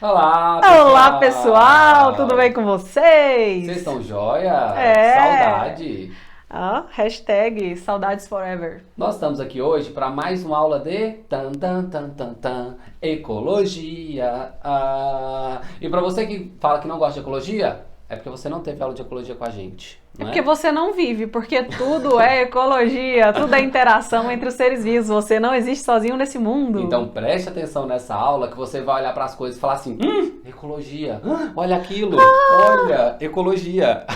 Olá, Olá, pessoal! Tudo bem pessoal! com vocês? Vocês estão joia? É! Saudade! Hashtag saudades forever. Nós estamos aqui hoje para mais uma aula de ecologia. E para você que fala que não gosta de ecologia, é porque você não teve aula de ecologia com a gente, É não porque é? você não vive, porque tudo é ecologia, tudo é interação entre os seres vivos. Você não existe sozinho nesse mundo. Então preste atenção nessa aula que você vai olhar para as coisas e falar assim: ecologia, olha aquilo, olha, ecologia.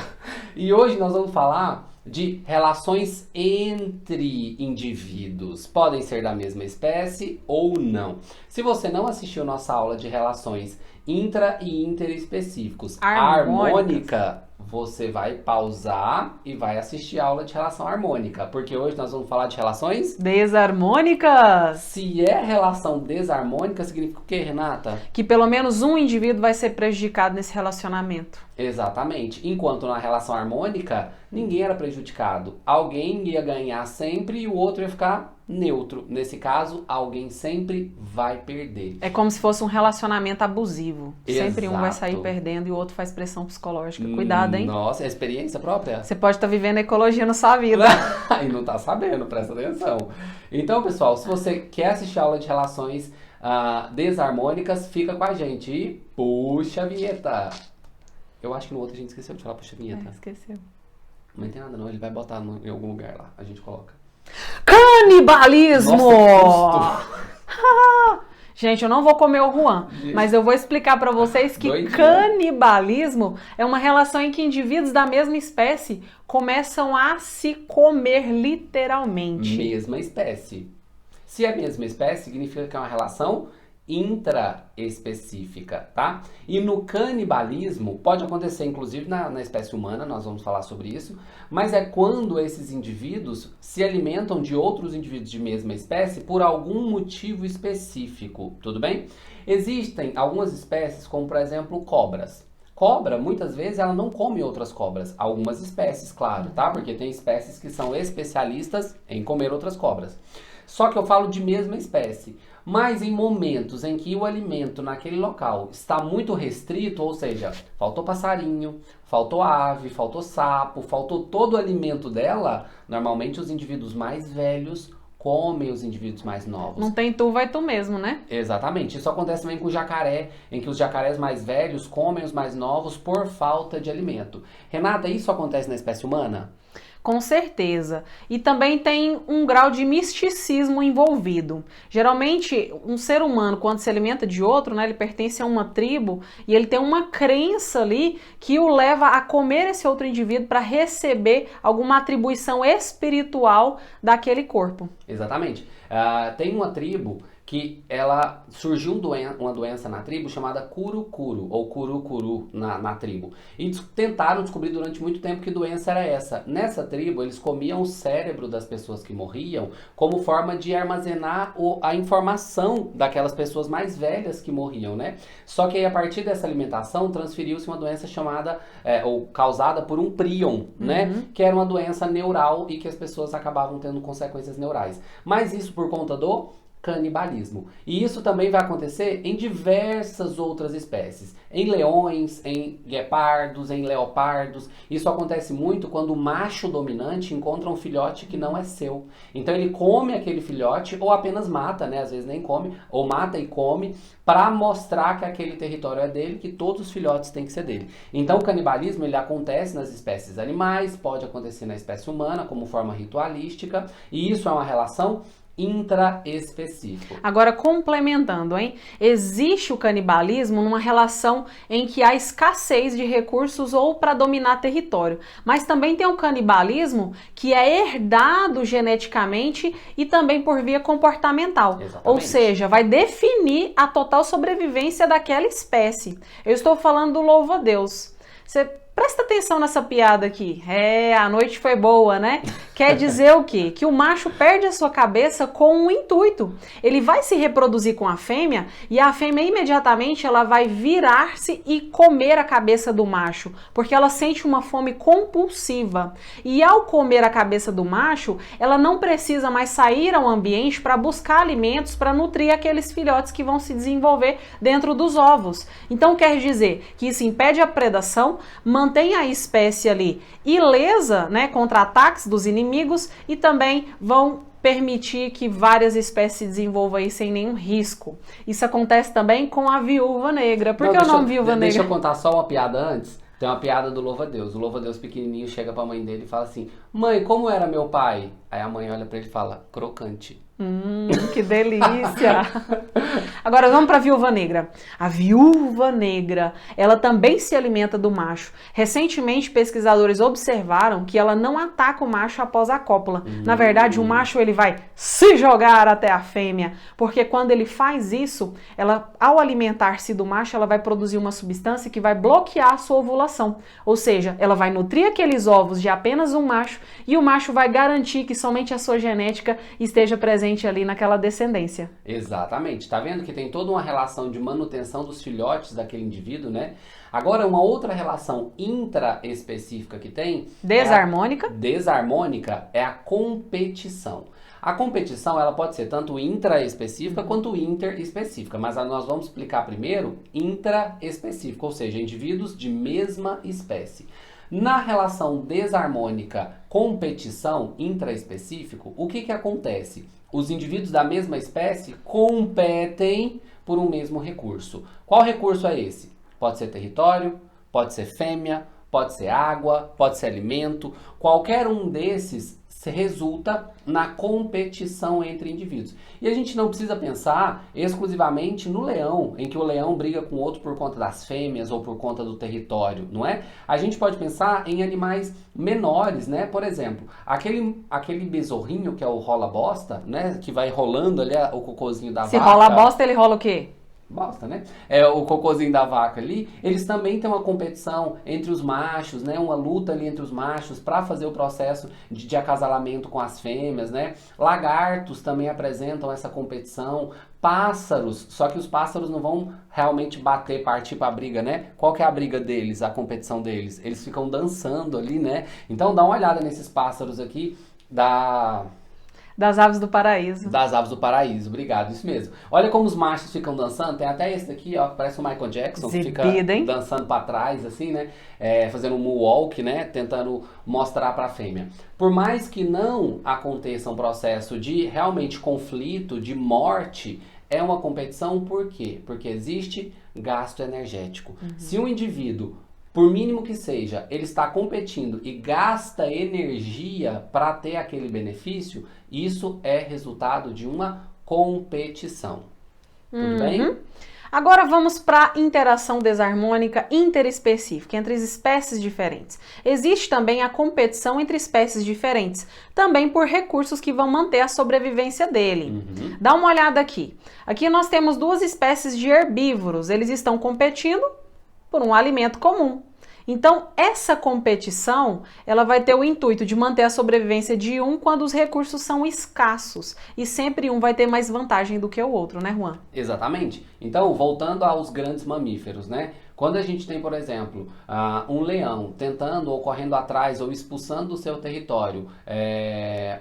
E hoje nós vamos falar de relações entre indivíduos. Podem ser da mesma espécie ou não. Se você não assistiu nossa aula de relações intra e interespecíficos harmônica, você vai pausar e vai assistir a aula de relação harmônica, porque hoje nós vamos falar de relações. Desarmônicas! Se é relação desarmônica, significa o quê, Renata? Que pelo menos um indivíduo vai ser prejudicado nesse relacionamento. Exatamente. Enquanto na relação harmônica, ninguém era prejudicado. Alguém ia ganhar sempre e o outro ia ficar neutro. Nesse caso, alguém sempre vai perder. É como se fosse um relacionamento abusivo. Sempre um vai sair Exato. perdendo e o outro faz pressão psicológica. Cuidado, hein? Nossa, é experiência própria? Você pode estar vivendo ecologia na sua vida. E não tá sabendo, presta atenção. Então, pessoal, se você quer assistir a aula de relações desarmônicas, fica com a gente e puxa a vinheta. Eu acho que no outro a gente esqueceu de falar puxa a vinheta. Esqueceu. Não tem nada não, ele vai botar em algum lugar lá, a gente coloca. Canibalismo! Nossa, que Gente, eu não vou comer o Juan, mas eu vou explicar pra vocês que Doidinho. canibalismo é uma relação em que indivíduos da mesma espécie começam a se comer literalmente. Mesma espécie. Se é a mesma espécie, significa que é uma relação intraespecífica, tá? E no canibalismo, pode acontecer inclusive na espécie humana, nós vamos falar sobre isso, mas é quando esses indivíduos se alimentam de outros indivíduos de mesma espécie por algum motivo específico, tudo bem? Existem algumas espécies, como por exemplo cobras. Cobra, muitas vezes, ela não come outras cobras. Algumas espécies, claro, tá? Porque tem espécies que são especialistas em comer outras cobras. Só que eu falo de mesma espécie. Mas em momentos em que o alimento naquele local está muito restrito, ou seja, faltou passarinho, faltou ave, faltou sapo, faltou todo o alimento dela, normalmente os indivíduos mais velhos comem os indivíduos mais novos. Não tem tu, vai tu mesmo, né? Exatamente. Isso acontece também com o jacaré, em que os jacarés mais velhos comem os mais novos por falta de alimento. Renata, isso acontece na espécie humana? Com certeza. E também tem um grau de misticismo envolvido. Geralmente, um ser humano, quando se alimenta de outro, né, ele pertence a uma tribo e ele tem uma crença ali que o leva a comer esse outro indivíduo para receber alguma atribuição espiritual daquele corpo. Exatamente. Tem uma tribo que ela surgiu uma doença na tribo chamada Curupuru, ou Curupuru na tribo. E tentaram descobrir durante muito tempo que doença era essa. Nessa tribo, eles comiam o cérebro das pessoas que morriam como forma de armazenar a informação daquelas pessoas mais velhas que morriam, né? Só que aí, a partir dessa alimentação, transferiu-se uma doença chamada, ou causada por um prion, né? Que era uma doença neural e que as pessoas acabavam tendo consequências neurais. Mas isso por conta do canibalismo. E isso também vai acontecer em diversas outras espécies. Em leões, em guepardos, em leopardos. Isso acontece muito quando o macho dominante encontra um filhote que não é seu. Então ele come aquele filhote ou apenas mata, né? Às vezes nem come, ou mata e come, para mostrar que aquele território é dele, que todos os filhotes têm que ser dele. Então o canibalismo ele acontece nas espécies animais, pode acontecer na espécie humana como forma ritualística, e isso é uma relação intraespecífico. Agora, complementando, hein? Existe o canibalismo numa relação em que há escassez de recursos ou para dominar território. Mas também tem o canibalismo que é herdado geneticamente e também por via comportamental. Exatamente. Ou seja, vai definir a total sobrevivência daquela espécie. Eu estou falando do louva-a-Deus. Você Presta atenção nessa piada aqui. A noite foi boa, né? Quer dizer o quê? Que o macho perde a sua cabeça com um intuito. Ele vai se reproduzir com a fêmea e a fêmea imediatamente ela vai virar-se e comer a cabeça do macho, porque ela sente uma fome compulsiva. E ao comer a cabeça do macho, ela não precisa mais sair ao ambiente para buscar alimentos para nutrir aqueles filhotes que vão se desenvolver dentro dos ovos. Então quer dizer que isso impede a predação, mantém a espécie ali ilesa, né, contra ataques dos inimigos e também vão permitir que várias espécies se desenvolvam aí sem nenhum risco. Isso acontece também com a viúva negra. Por que o nome viúva negra? Deixa eu contar só uma piada antes. Tem uma piada do Louva-a-Deus. O Louva-a-Deus pequenininho chega pra mãe dele e fala assim: mãe, como era meu pai? Aí a mãe olha pra ele e fala: crocante. Que delícia! Agora vamos para a viúva negra. A viúva negra, ela também se alimenta do macho. Recentemente, pesquisadores observaram que ela não ataca o macho após a cópula. Na verdade, o macho ele vai se jogar até a fêmea, porque quando ele faz isso, ela, ao alimentar-se do macho, ela vai produzir uma substância que vai bloquear a sua ovulação. Ou seja, ela vai nutrir aqueles ovos de apenas um macho e o macho vai garantir que somente a sua genética esteja presente ali naquela descendência. Exatamente. Tá vendo que tem toda uma relação de manutenção dos filhotes daquele indivíduo, né? Agora, uma outra relação intraespecífica que tem... Desarmônica? Desarmônica é a competição. A competição, ela pode ser tanto intraespecífica quanto interespecífica, mas nós vamos explicar primeiro intraespecífica, ou seja, indivíduos de mesma espécie. Na relação desarmônica competição intraespecífico, o que acontece? Os indivíduos da mesma espécie competem por um mesmo recurso. Qual recurso é esse? Pode ser território, pode ser fêmea, pode ser água, pode ser alimento. Qualquer um desses resulta na competição entre indivíduos. E a gente não precisa pensar exclusivamente no leão, em que o leão briga com o outro por conta das fêmeas ou por conta do território, não é? A gente pode pensar em animais menores, né? Por exemplo, aquele besorrinho que é o rola-bosta, né? Que vai rolando ali o cocôzinho da vaca. Se rola a bosta, ele rola o quê? Bosta, né? É o cocôzinho da vaca ali, eles também têm uma competição entre os machos, né? Uma luta ali entre os machos para fazer o processo de acasalamento com as fêmeas, né? Lagartos também apresentam essa competição. Pássaros, só que os pássaros não vão realmente bater, partir para a briga, né? Qual que é a briga deles, a competição deles? Eles ficam dançando ali, né? Então dá uma olhada nesses pássaros aqui das aves do paraíso. Das aves do paraíso, obrigado, isso mesmo. Olha como os machos ficam dançando, tem até esse daqui, ó, que parece o Michael Jackson, que fica dançando pra trás, assim, né, fazendo um moonwalk, né, tentando mostrar pra fêmea. Por mais que não aconteça um processo de realmente conflito, de morte, é uma competição, por quê? Porque existe gasto energético. Se um indivíduo, por mínimo que seja, ele está competindo e gasta energia para ter aquele benefício, isso é resultado de uma competição. Tudo bem? Agora vamos para a interação desarmônica interespecífica entre as espécies diferentes. Existe também a competição entre espécies diferentes, também por recursos que vão manter a sobrevivência dele. Dá uma olhada aqui. Aqui nós temos duas espécies de herbívoros, eles estão competindo por um alimento comum. Então, essa competição, ela vai ter o intuito de manter a sobrevivência de um quando os recursos são escassos. E sempre um vai ter mais vantagem do que o outro, né, Juan? Exatamente. Então, voltando aos grandes mamíferos, né? Quando a gente tem, por exemplo, um leão tentando ou correndo atrás ou expulsando do seu território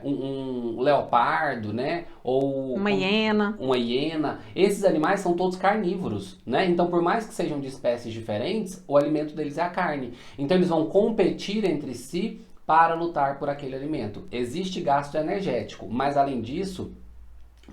um leopardo, né? Ou uma hiena. Esses animais são todos carnívoros, né? Então, por mais que sejam de espécies diferentes, o alimento deles é a carne. Então, eles vão competir entre si para lutar por aquele alimento. Existe gasto energético, mas além disso,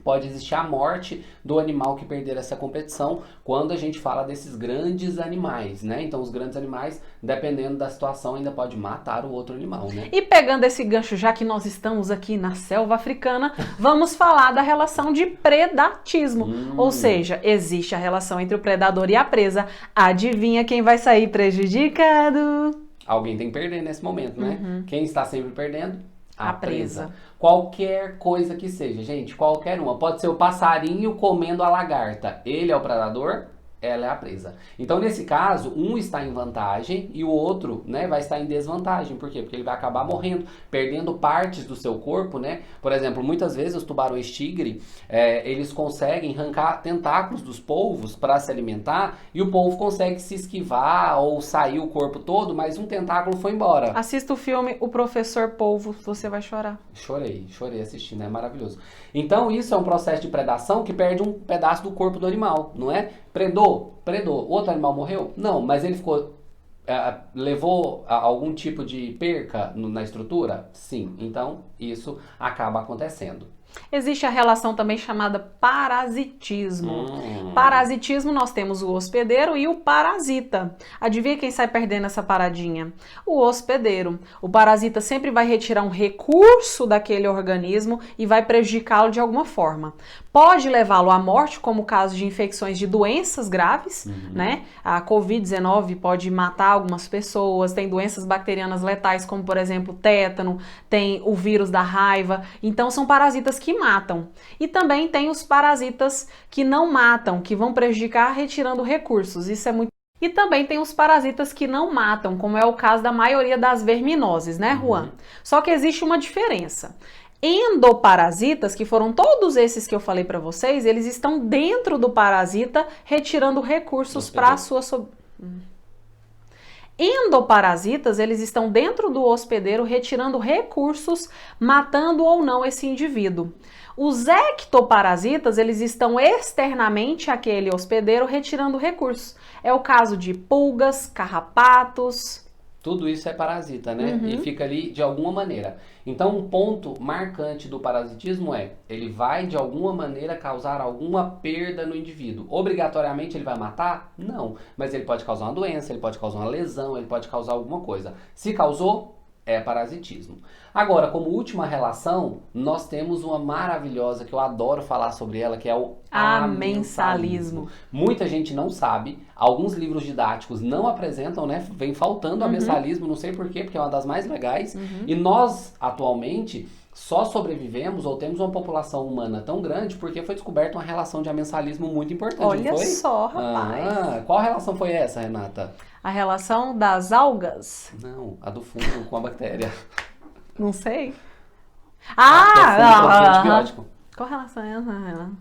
pode existir a morte do animal que perder essa competição quando a gente fala desses grandes animais, né? Então, os grandes animais, dependendo da situação, ainda pode matar o outro animal, né? E pegando esse gancho, já que nós estamos aqui na selva africana, vamos falar da relação de predatismo. Ou seja, existe a relação entre o predador e a presa. Adivinha quem vai sair prejudicado? Alguém tem que perder nesse momento, né? Quem está sempre perdendo? A presa. Qualquer coisa que seja, gente, qualquer uma. Pode ser o passarinho comendo a lagarta. Ele é o predador? ela é a presa. Então, nesse caso, um está em vantagem e o outro, né, vai estar em desvantagem. Por quê? Porque ele vai acabar morrendo, perdendo partes do seu corpo, né? Por exemplo, muitas vezes os tubarões tigre, eles conseguem arrancar tentáculos dos polvos para se alimentar e o polvo consegue se esquivar ou sair o corpo todo, mas um tentáculo foi embora. Assista o filme O Professor Polvo, você vai chorar. Chorei assistindo, é maravilhoso. Então, isso é um processo de predação que perde um pedaço do corpo do animal, não é? Predou. Outro animal morreu? Não, mas ele ficou... levou a algum tipo de perca na estrutura? Sim. Então, isso acaba acontecendo. Existe a relação também chamada parasitismo. Parasitismo, nós temos o hospedeiro e o parasita. Adivinha quem sai perdendo essa paradinha? O hospedeiro. O parasita sempre vai retirar um recurso daquele organismo e vai prejudicá-lo de alguma forma. Pode levá-lo à morte, como o caso de infecções de doenças graves, né? A Covid-19 pode matar algumas pessoas, tem doenças bacterianas letais, como por exemplo tétano, tem o vírus da raiva. Então são parasitas que matam. E também tem os parasitas que não matam, que vão prejudicar retirando recursos. Isso é muito. E também tem os parasitas que não matam, como é o caso da maioria das verminoses, né, Juan? Só que existe uma diferença. Endoparasitas, que foram todos esses que eu falei para vocês, eles estão dentro do parasita retirando recursos para a sua Endoparasitas, eles estão dentro do hospedeiro retirando recursos, matando ou não esse indivíduo. Os ectoparasitas, eles estão externamente àquele hospedeiro retirando recursos. É o caso de pulgas, carrapatos. Tudo isso é parasita, né? E fica ali de alguma maneira. Então, um ponto marcante do parasitismo é, ele vai de alguma maneira causar alguma perda no indivíduo. Obrigatoriamente ele vai matar? Não. Mas ele pode causar uma doença, ele pode causar uma lesão, ele pode causar alguma coisa. Se causou, é parasitismo. Agora, como última relação, nós temos uma maravilhosa, que eu adoro falar sobre ela, que é o amensalismo. Muita gente não sabe, alguns livros didáticos não apresentam, né? Vem faltando amensalismo, não sei porquê, porque é uma das mais legais. E nós, atualmente, só sobrevivemos ou temos uma população humana tão grande porque foi descoberta uma relação de amensalismo muito importante. Olha não foi? Só, rapaz. Qual relação foi essa, Renata? A relação das algas? Não, a do fungo com a bactéria. Não sei. Antibiótico. Qual relação é essa?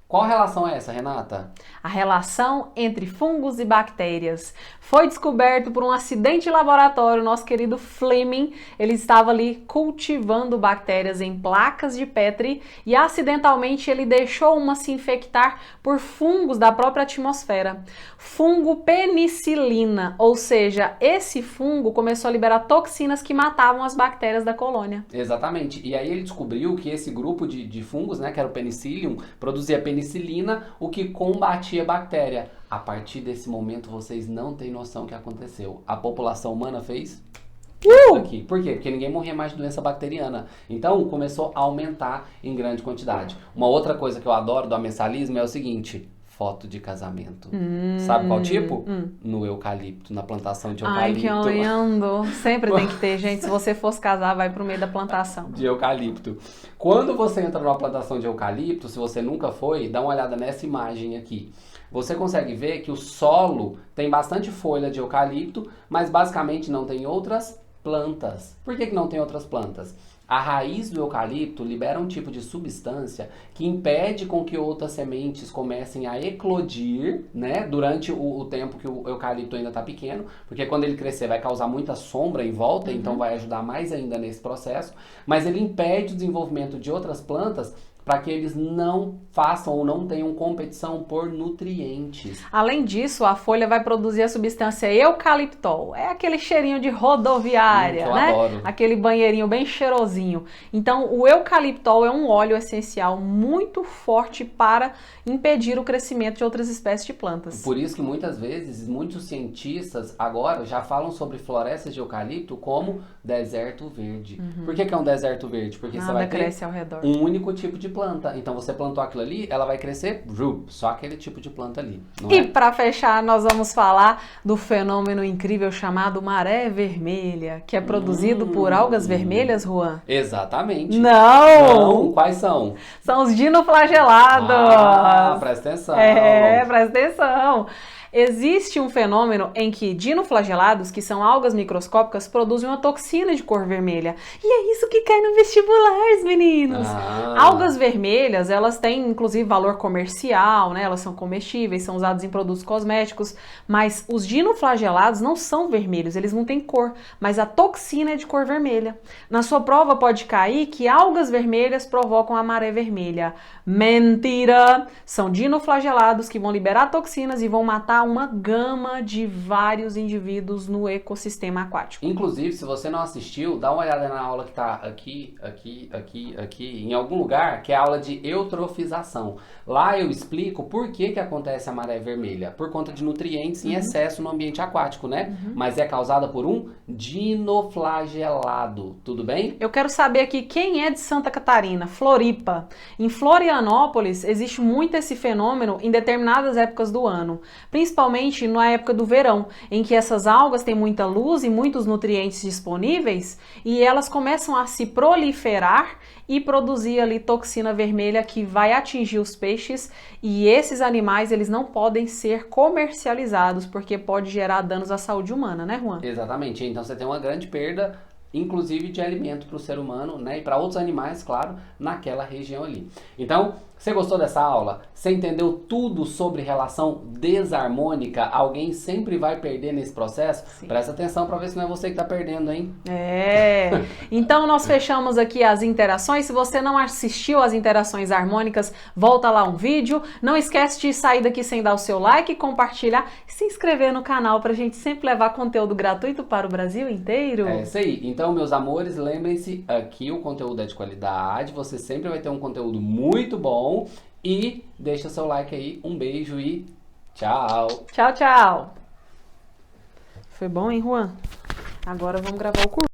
Qual relação é essa, Renata? A relação entre fungos e bactérias. Foi descoberto por um acidente de laboratório. Nosso querido Fleming, ele estava ali cultivando bactérias em placas de Petri e acidentalmente ele deixou uma se infectar por fungos da própria atmosfera. Fungo penicilina, ou seja, esse fungo começou a liberar toxinas que matavam as bactérias da colônia. Exatamente. E aí ele descobriu que esse grupo de fungos, né, que era o penicillium, produzia penicilina, o que combatia a bactéria. A partir desse momento, vocês não têm noção do que aconteceu. A população humana fez aqui. Por quê? Porque ninguém morria mais de doença bacteriana. Então, começou a aumentar em grande quantidade. Uma outra coisa que eu adoro do amensalismo é o seguinte: foto de casamento. Sabe qual tipo? No eucalipto, na plantação de eucalipto. Ai, que lindo. Sempre tem que ter, gente. Se você fosse casar, vai pro meio da plantação. De eucalipto. Quando você entra numa plantação de eucalipto, se você nunca foi, dá uma olhada nessa imagem aqui. Você consegue ver que o solo tem bastante folha de eucalipto, mas basicamente não tem outras plantas. Por que não tem outras plantas? A raiz do eucalipto libera um tipo de substância que impede com que outras sementes comecem a eclodir, né, durante o tempo que o eucalipto ainda está pequeno, porque quando ele crescer vai causar muita sombra em volta, então vai ajudar mais ainda nesse processo, mas ele impede o desenvolvimento de outras plantas para que eles não façam ou não tenham competição por nutrientes. Além disso, a folha vai produzir a substância eucaliptol. É aquele cheirinho de rodoviária, né? Adoro. Aquele banheirinho bem cheirosinho. Então, o eucaliptol é um óleo essencial muito forte para impedir o crescimento de outras espécies de plantas. Por isso que muitas vezes, muitos cientistas agora já falam sobre florestas de eucalipto como deserto verde. Por que é um deserto verde? Porque Nada você vai ter cresce ao redor. um único tipo de planta. Então você plantou aquilo ali, ela vai crescer, só aquele tipo de planta ali. Não E é? para fechar, nós vamos falar do fenômeno incrível chamado maré vermelha, que é produzido por algas vermelhas, Juan? Exatamente. Não! Quais são? São os dinoflagelados! Presta atenção. Presta atenção! Existe um fenômeno em que dinoflagelados, que são algas microscópicas, produzem uma toxina de cor vermelha. E é isso que cai no vestibular, meninos! Algas vermelhas, elas têm inclusive valor comercial, né? Elas são comestíveis, são usadas em produtos cosméticos, mas os dinoflagelados não são vermelhos, eles não têm cor, mas a toxina é de cor vermelha. Na sua prova pode cair que algas vermelhas provocam a maré vermelha. Mentira! São dinoflagelados que vão liberar toxinas e vão matar uma gama de vários indivíduos no ecossistema aquático. Inclusive, se você não assistiu, dá uma olhada na aula que tá aqui, em algum lugar, que é a aula de eutrofização. Lá eu explico por que acontece a maré vermelha. Por conta de nutrientes em excesso no ambiente aquático, né? Mas é causada por um dinoflagelado. Tudo bem? Eu quero saber aqui quem é de Santa Catarina, Floripa. Em Florianópolis existe muito esse fenômeno em determinadas épocas do ano, principalmente na época do verão, em que essas algas têm muita luz e muitos nutrientes disponíveis e elas começam a se proliferar e produzir ali toxina vermelha que vai atingir os peixes, e esses animais eles não podem ser comercializados porque pode gerar danos à saúde humana, né, Juan? Exatamente. Então você tem uma grande perda, inclusive de alimento para o ser humano, né, e para outros animais, claro, naquela região ali. Então, você gostou dessa aula? Você entendeu tudo sobre relação desarmônica? Alguém sempre vai perder nesse processo? Sim. Presta atenção para ver se não é você que está perdendo, hein? Então nós fechamos aqui as interações. Se você não assistiu às interações harmônicas, volta lá um vídeo. Não esquece de sair daqui sem dar o seu like, compartilhar e se inscrever no canal para a gente sempre levar conteúdo gratuito para o Brasil inteiro. É isso aí. Então, meus amores, lembrem-se, aqui o conteúdo é de qualidade. Você sempre vai ter um conteúdo muito bom. E deixa seu like aí, um beijo e tchau! Tchau, tchau! Foi bom, hein, Juan? Agora vamos gravar o curso.